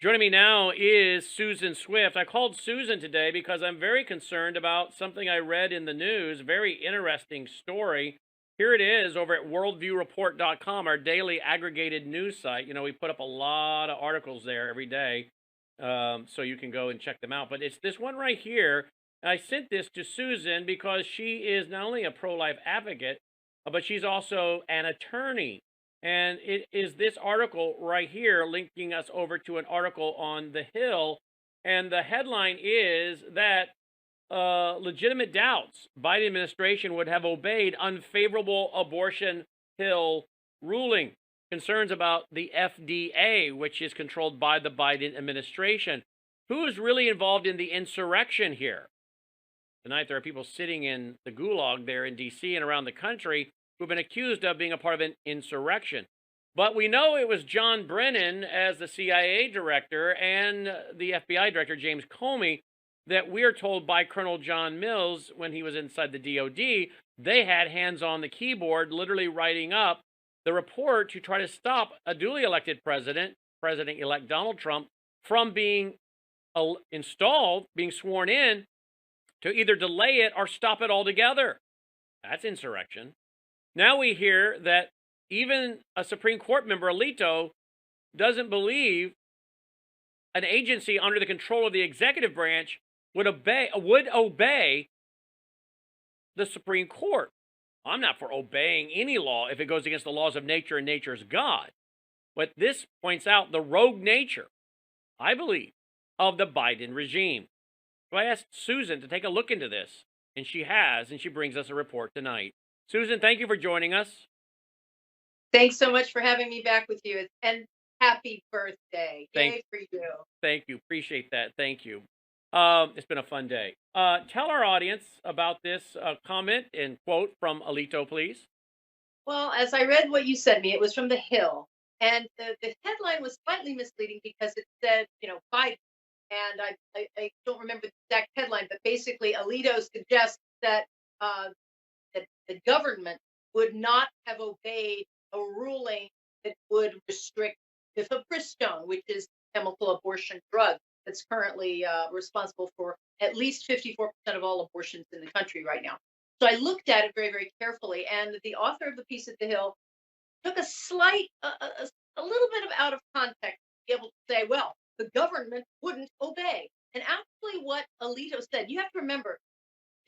Joining me now is Susan Swift. I called Susan today because I'm very concerned about something I read in the news. Very interesting story. Here it is over at worldviewreport.com, our daily aggregated news site. You know, we put up a lot of articles there every day, so you can go and check them out. But it's this one right here. I sent this to Susan because she is not only a pro-life advocate, but she's also an attorney. And it is this article right here linking us over to an article on The Hill. And the headline is that legitimate doubts Biden administration would have obeyed unfavorable abortion pill ruling. Concerns about the FDA, which is controlled by the Biden administration. Who is really involved in the insurrection here? Tonight, there are people sitting in the gulag there in D.C. and around the country who've been accused of being a part of an insurrection. But we know it was John Brennan as the CIA director and the FBI director, James Comey, that we are told by Colonel John Mills when he was inside the DOD, they had hands on the keyboard, literally writing up the report to try to stop a duly elected President-elect Donald Trump, from being installed, being sworn in, to either delay it or stop it altogether. That's insurrection. Now we hear that even a Supreme Court member, Alito, doesn't believe an agency under the control of the executive branch would obey the Supreme Court. I'm not for obeying any law if it goes against the laws of nature and nature's God. But this points out the rogue nature, I believe, of the Biden regime. So I asked Susan to take a look into this, and she has, and she brings us a report tonight. Susan, thank you for joining us. Thanks so much for having me back with you. And happy birthday. Yay for you. Thank you. Appreciate that. Thank you. It's been a fun day. Tell our audience about this comment and quote from Alito, please. Well, as I read what you sent me, it was from The Hill. And the headline was slightly misleading because it said, Biden. And I don't remember the exact headline, but basically Alito suggests that, that the government would not have obeyed a ruling that would restrict mifepristone, which is chemical abortion drug that's currently responsible for at least 54% of all abortions in the country right now. So I looked at it very, very carefully, and the author of the piece at The Hill took a little bit of out of context to be able to say, well, the government wouldn't obey. And actually, what Alito said, you have to remember,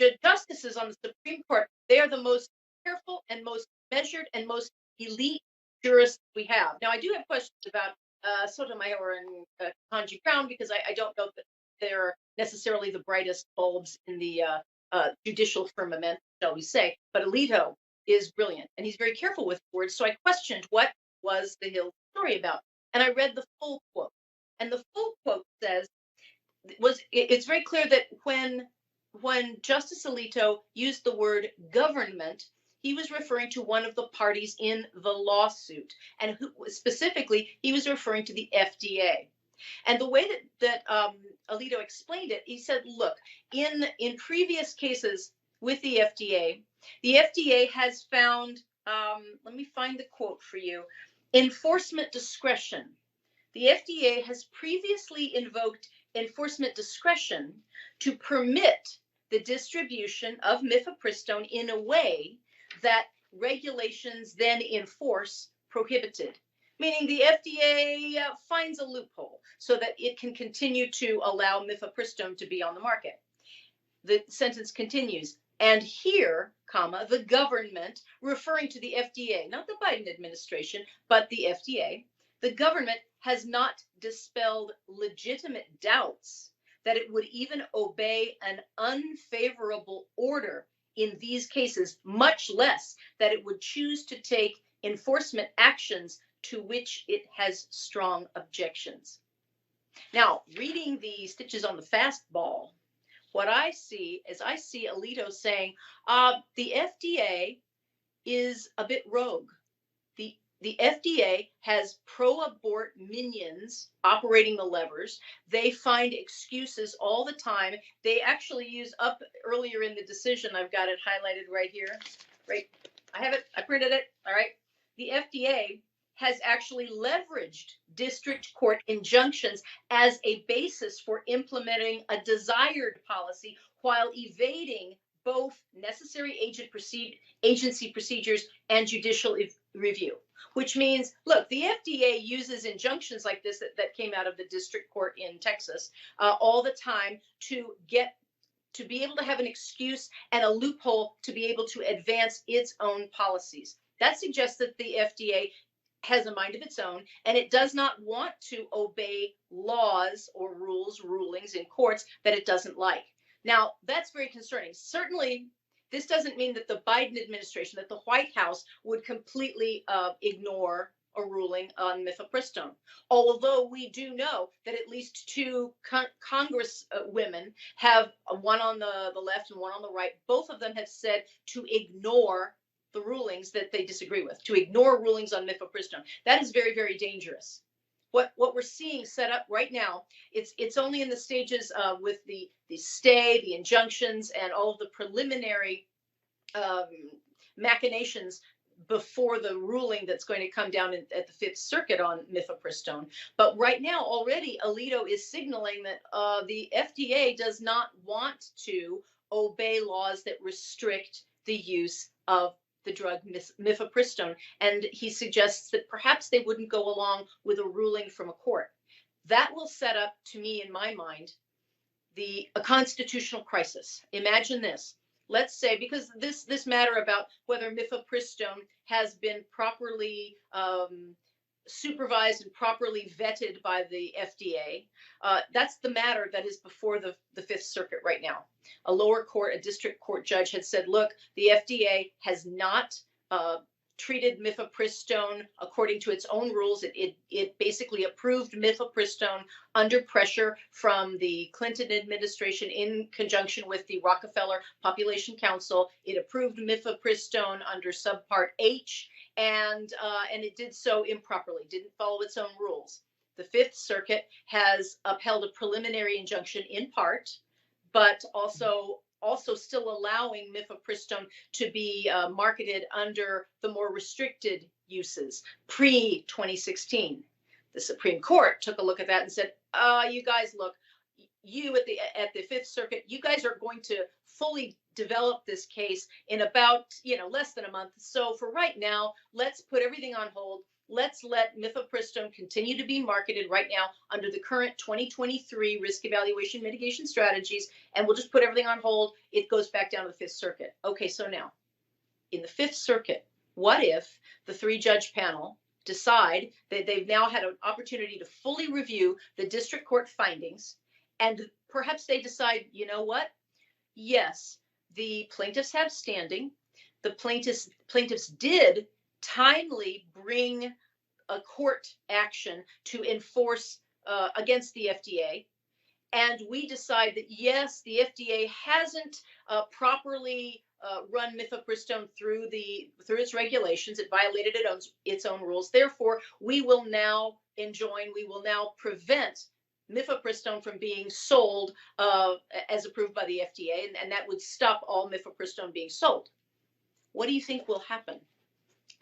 the justices on the Supreme Court, they are the most careful and most measured and most elite jurists we have. Now, I do have questions about Sotomayor and Kanji Brown because I don't know that they're necessarily the brightest bulbs in the judicial firmament, shall we say. But Alito is brilliant, and he's very careful with words. So I questioned what was the Hill story about, and I read the full quote. And the full quote says, it's very clear that when Justice Alito used the word government, he was referring to one of the parties in the lawsuit, and specifically, he was referring to the FDA. And the way that Alito explained it, he said, look, in previous cases with the FDA has found, let me find the quote for you, enforcement discretion. The FDA has previously invoked enforcement discretion to permit the distribution of mifepristone in a way that regulations then enforce prohibited, meaning the FDA finds a loophole so that it can continue to allow mifepristone to be on the market. The sentence continues, and here, comma, the government, referring to the FDA, not the Biden administration, but the FDA, the government has not dispelled legitimate doubts that it would even obey an unfavorable order in these cases, much less that it would choose to take enforcement actions to which it has strong objections. Now, reading the stitches on the fastball, what I see is Alito saying the FDA is a bit rogue. The FDA has pro-abort minions operating the levers. They find excuses all the time. They actually use up earlier in the decision. I've got it highlighted right here. Right, I have it. I printed it. All right. The FDA has actually leveraged district court injunctions as a basis for implementing a desired policy while evading both necessary agency procedures and judicial review. Which means, look, the FDA uses injunctions like this that came out of the district court in Texas all the time to be able to have an excuse and a loophole to be able to advance its own policies. That suggests that the FDA has a mind of its own, and it does not want to obey laws or rulings in courts that it doesn't like. Now, that's very concerning. Certainly, this doesn't mean that the Biden administration, that the White House would completely ignore a ruling on mifepristone. Although we do know that at least two Congress women have, one on the left and one on the right, both of them have said to ignore the rulings that they disagree with, to ignore rulings on mifepristone. That is very, very dangerous. What we're seeing set up right now, it's only in the stages with the stay, the injunctions, and all of the preliminary machinations before the ruling that's going to come down at the Fifth Circuit on mifepristone. But right now, already, Alito is signaling that the FDA does not want to obey laws that restrict the use of the drug mifepristone, and he suggests that perhaps they wouldn't go along with a ruling from a court. That will set up, to me, in my mind, a constitutional crisis. Imagine this. Let's say, because this matter about whether mifepristone has been properly supervised and properly vetted by the FDA, that's the matter that is before the Fifth Circuit right now. A lower court, a district court judge had said, look, the FDA has not treated mifepristone according to its own rules. It basically approved mifepristone under pressure from the Clinton administration in conjunction with the Rockefeller Population Council. It approved mifepristone under subpart H, and it did so improperly, didn't follow its own rules. The Fifth Circuit has upheld a preliminary injunction in part, but also still allowing mifepristone to be marketed under the more restricted uses pre-2016. The Supreme Court took a look at that and said, you guys, look, you at the Fifth Circuit, you guys are going to fully develop this case in about less than a month. So for right now, let's put everything on hold. Let's let mifepristone continue to be marketed right now under the current 2023 risk evaluation mitigation strategies, and we'll just put everything on hold. It goes back down to the Fifth Circuit. Okay, so now, in the Fifth Circuit, what if the three-judge panel decide that they've now had an opportunity to fully review the district court findings, and perhaps they decide, you know what? Yes, the plaintiffs have standing. The plaintiffs did timely bring a court action to enforce against the FDA, and we decide that yes, the FDA hasn't properly run mifepristone through its regulations. It violated its own rules. Therefore, we will now prevent mifepristone from being sold as approved by the FDA, and that would stop all mifepristone being sold. What do you think will happen?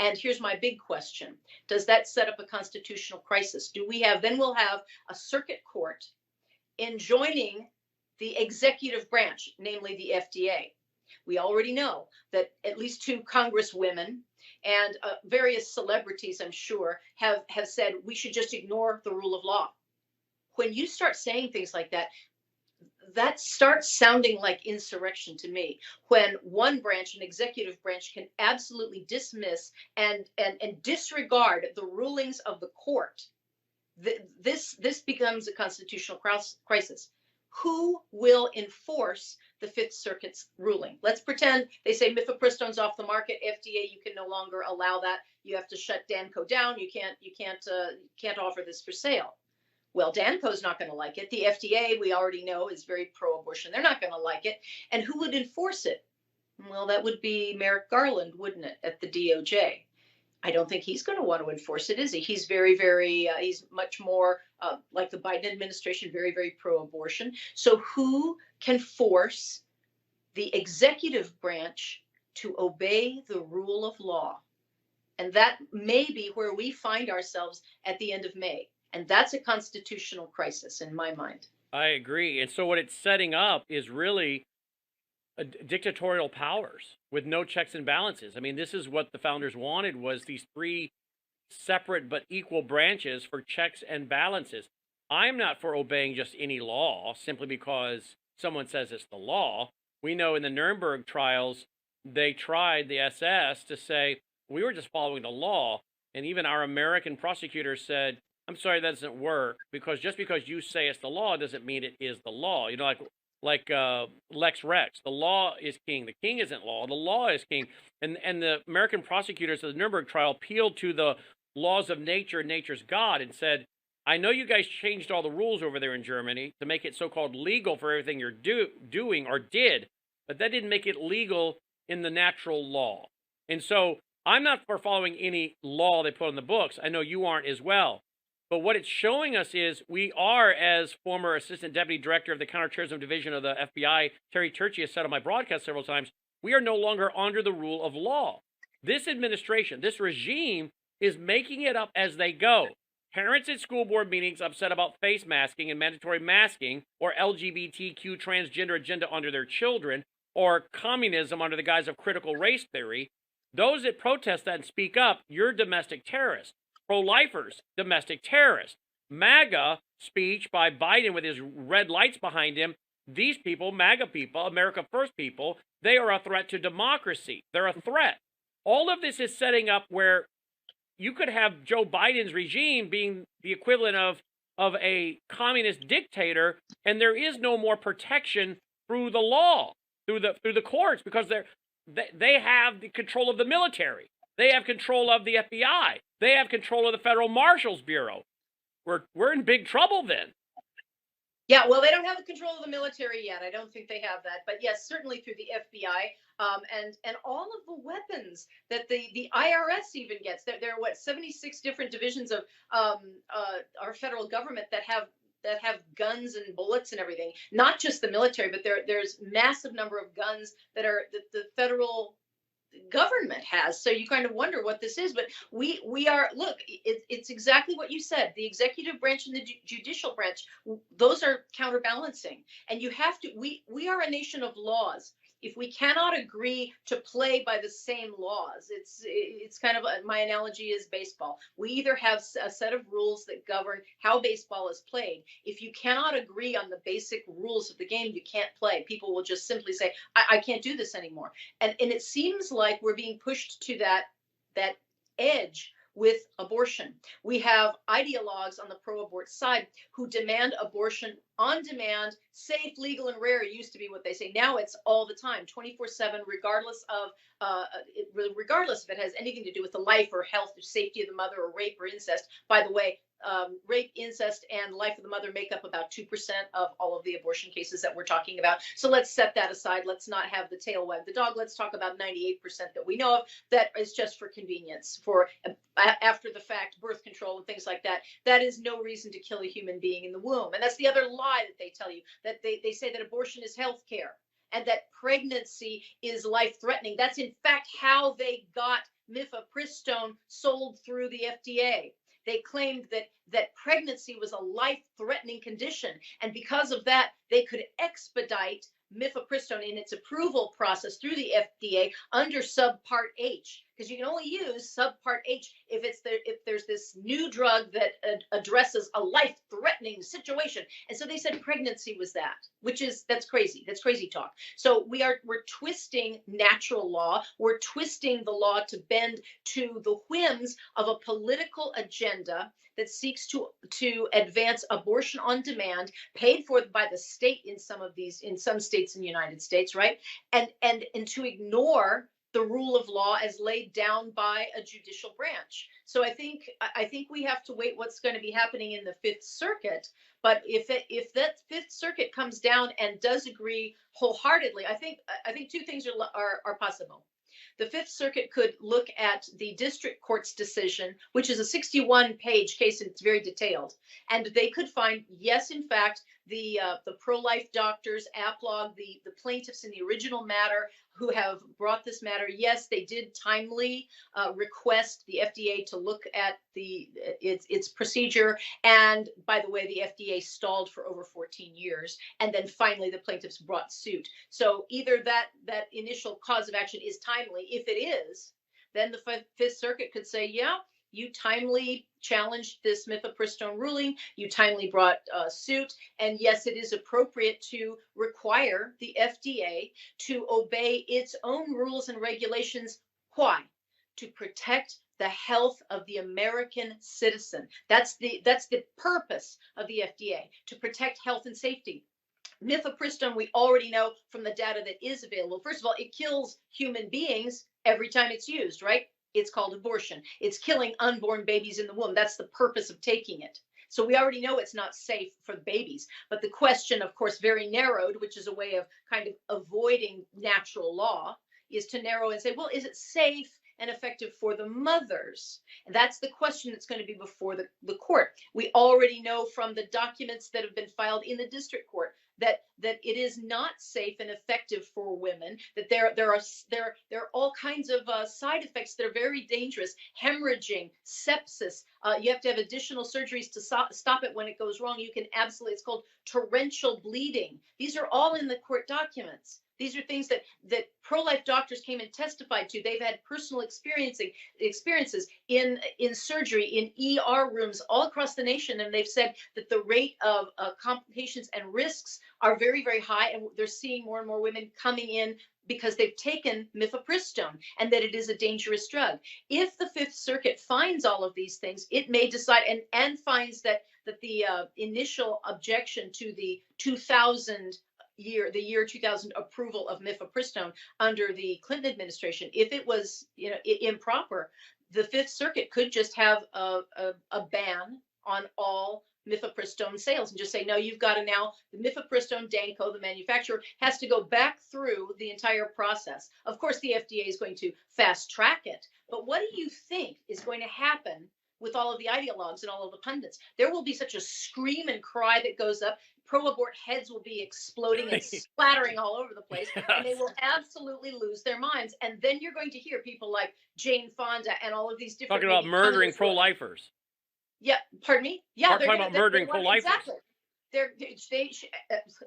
And here's my big question. Does that set up a constitutional crisis? Then we'll have a circuit court enjoining the executive branch, namely the FDA. We already know that at least two congresswomen and various celebrities, I'm sure, have said we should just ignore the rule of law. When you start saying things like that, that starts sounding like insurrection to me. When one branch, an executive branch, can absolutely dismiss and disregard the rulings of the court, this becomes a constitutional crisis. Who will enforce the Fifth Circuit's ruling? Let's pretend they say mifepristone's off the market. FDA, you can no longer allow that. You have to shut Danco down. You can't offer this for sale. Well, Danco's not going to like it. The FDA, we already know, is very pro-abortion. They're not going to like it. And who would enforce it? Well, that would be Merrick Garland, wouldn't it, at the DOJ? I don't think he's going to want to enforce it, is he? He's he's much more like the Biden administration, very, very pro-abortion. So who can force the executive branch to obey the rule of law? And that may be where we find ourselves at the end of May. And that's a constitutional crisis in my mind. I agree. And so what it's setting up is really dictatorial powers with no checks and balances. I mean, this is what the founders wanted, was these three separate but equal branches for checks and balances. I'm not for obeying just any law simply because someone says it's the law. We know in the Nuremberg trials, they tried the SS to say, we were just following the law. And even our American prosecutors said, I'm sorry, that doesn't work, because just because you say it's the law doesn't mean it is the law. You know, like Lex Rex, the law is king. The king isn't law. The law is king. And the American prosecutors of the Nuremberg trial appealed to the laws of nature and nature's God and said, I know you guys changed all the rules over there in Germany to make it so-called legal for everything you're doing or did, but that didn't make it legal in the natural law. And so I'm not for following any law they put on the books. I know you aren't as well. But what it's showing us is we are, as former Assistant Deputy Director of the Counterterrorism Division of the FBI, Terry Turchi, has said on my broadcast several times, we are no longer under the rule of law. This administration, this regime, is making it up as they go. Parents at school board meetings upset about face masking and mandatory masking, or LGBTQ transgender agenda under their children, or communism under the guise of critical race theory. Those that protest that and speak up, you're domestic terrorists. Pro-lifers, domestic terrorists. MAGA speech by Biden with his red lights behind him, these people, MAGA people, America First people, they are a threat to democracy. They're a threat. All of this is setting up where you could have Joe Biden's regime being the equivalent of a communist dictator, and there is no more protection through the law, through the courts, because they have the control of the military. They have control of the FBI. They have control of the Federal Marshal's Bureau. We're in big trouble then. Yeah, well, they don't have the control of the military yet. I don't think they have that, but yes, certainly through the FBI, and all of the weapons that the IRS even gets. There are what 76 different divisions of our federal government that have guns and bullets and everything. Not just the military, but there's massive number of guns that are the federal government has. So you kind of wonder what this is, but we are, look, it's exactly what you said. The executive branch and the judicial branch, those are counterbalancing, and you have to, we are a nation of laws. If we cannot agree to play by the same laws, it's kind of my analogy is baseball. We either have a set of rules that govern how baseball is played. If you cannot agree on the basic rules of the game, you can't play. People will just simply say, I can't do this anymore. And it seems like we're being pushed to that edge with abortion. We have ideologues on the pro-abort side who demand abortion on demand, safe, legal, and rare. It used to be what they say. Now it's all the time, 24/7, regardless if it has anything to do with the life or health or safety of the mother, or rape or incest. By the way, rape, incest, and life of the mother make up about 2% of all of the abortion cases that we're talking about. So let's set that aside. Let's not have the tail wag the dog. Let's talk about 98% that we know of that is just for convenience, for after the fact birth control and things like that. That is no reason to kill a human being in the womb. And that's the other lie that they tell you, that they say that abortion is health care and that pregnancy is life-threatening. That's in fact how they got mifepristone sold through the FDA. They claimed that pregnancy was a life-threatening condition, and because of that, they could expedite mifepristone in its approval process through the FDA under Subpart H, because you can only use Subpart H if there's this new drug that addresses a life-threatening situation. And so they said pregnancy was that, that's crazy. That's crazy talk. So we're twisting natural law. We're twisting the law to bend to the whims of a political agenda that seeks to advance abortion on demand, paid for by the state in some states in the United States, right? And to ignore the rule of law as laid down by a judicial branch. So I think we have to wait what's going to be happening in the Fifth Circuit. But if that Fifth Circuit comes down and does agree wholeheartedly, I think two things are possible. The Fifth Circuit could look at the district court's decision, which is a 61-page case, and it's very detailed. And they could find, yes, in fact, the pro-life doctors, APLOG, the plaintiffs in the original matter who have brought this matter. Yes, they did timely request the FDA to look at its procedure. And by the way, the FDA stalled for over 14 years, and then finally the plaintiffs brought suit. So either that initial cause of action is timely. If it is, then the Fifth Circuit could say, yeah, you timely challenged this mifepristone ruling, you timely brought suit, and yes, it is appropriate to require the FDA to obey its own rules and regulations. Why? To protect the health of the American citizen. That's the purpose of the FDA, to protect health and safety. Mifepristone, we already know from the data that is available. First of all, it kills human beings every time it's used, right? It's called abortion. It's killing unborn babies in the womb. That's the purpose of taking it. So we already know it's not safe for babies. But the question, of course, very narrowed, which is a way of kind of avoiding natural law, is to narrow and say, well, is it safe and effective for the mothers? And that's the question that's going to be before the court. We already know from the documents that have been filed in the district court that it is not safe and effective for women, that there are all kinds of side effects that are very dangerous: hemorrhaging, sepsis. You have to have additional surgeries to stop it when it goes wrong. You can absolutely, it's called torrential bleeding. These are all in the court documents. These are things that pro-life doctors came and testified to. They've had personal experiences in surgery, in ER rooms all across the nation, and they've said that the rate of complications and risks are very, very high, and they're seeing more and more women coming in because they've taken mifepristone, and that it is a dangerous drug. If the Fifth Circuit finds all of these things, it may decide and finds that the initial objection to the 2000 year 2000 approval of mifepristone under the Clinton administration, if it was improper, the Fifth Circuit could just have a ban on all mifepristone sales and just say, no, you've got to now, the mifepristone Danco, the manufacturer, has to go back through the entire process. Of course, the FDA is going to fast track it, but what do you think is going to happen with all of the ideologues and all of the pundits? There will be such a scream and cry that goes up. Pro-abort heads will be exploding and splattering all over the place, and they will absolutely lose their minds. And then you're going to hear people like Jane Fonda and all of these different talking about murdering pro-lifers. Yeah, pardon me. Yeah, they're talking about murdering pro-lifers. Exactly.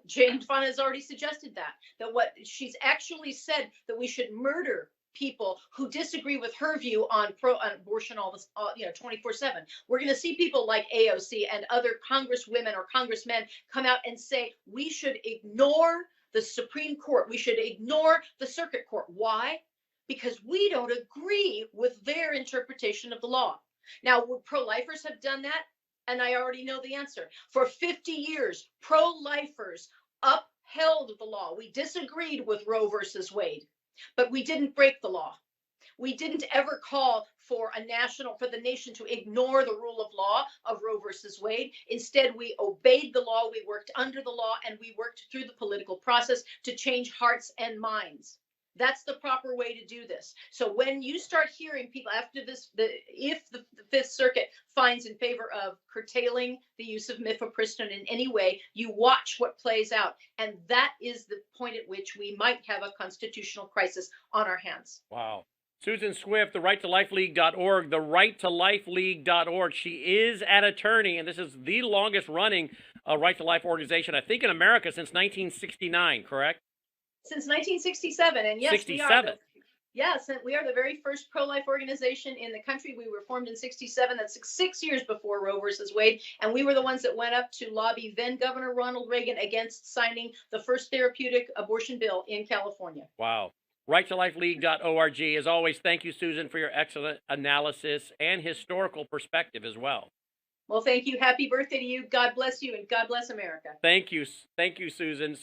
Jane Fonda has already suggested that what she's actually said, that we should murder people who disagree with her view on abortion, all this, 24/7. We're going to see people like AOC and other congresswomen or congressmen come out and say we should ignore the Supreme Court. We should ignore the Circuit Court. Why? Because we don't agree with their interpretation of the law. Now, would pro-lifers have done that? And I already know the answer. For 50 years, pro-lifers upheld the law. We disagreed with Roe versus Wade, but we didn't break the law. We didn't ever call for the nation to ignore the rule of law of Roe versus Wade. Instead, we obeyed the law, we worked under the law, and we worked through the political process to change hearts and minds. That's the proper way to do this. So when you start hearing people after this, if the Fifth Circuit finds in favor of curtailing the use of mifepristone in any way, you watch what plays out. And that is the point at which we might have a constitutional crisis on our hands. Wow. Susan Swift, the RightToLifeLeague.org, the RightToLifeLeague.org. She is an attorney, and this is the longest running Right to Life organization, I think, in America since 1969, correct? Since 1967, and yes, 67. Yes, and we are the very first pro-life organization in the country. We were formed in 67. That's 6 years before Roe versus Wade, and we were the ones that went up to lobby then Governor Ronald Reagan against signing the first therapeutic abortion bill in California. Wow. RightToLifeLeague.org. As always, thank you, Susan, for your excellent analysis and historical perspective as well. Well, thank you. Happy birthday to you. God bless you, and God bless America. Thank you. Thank you, Susan.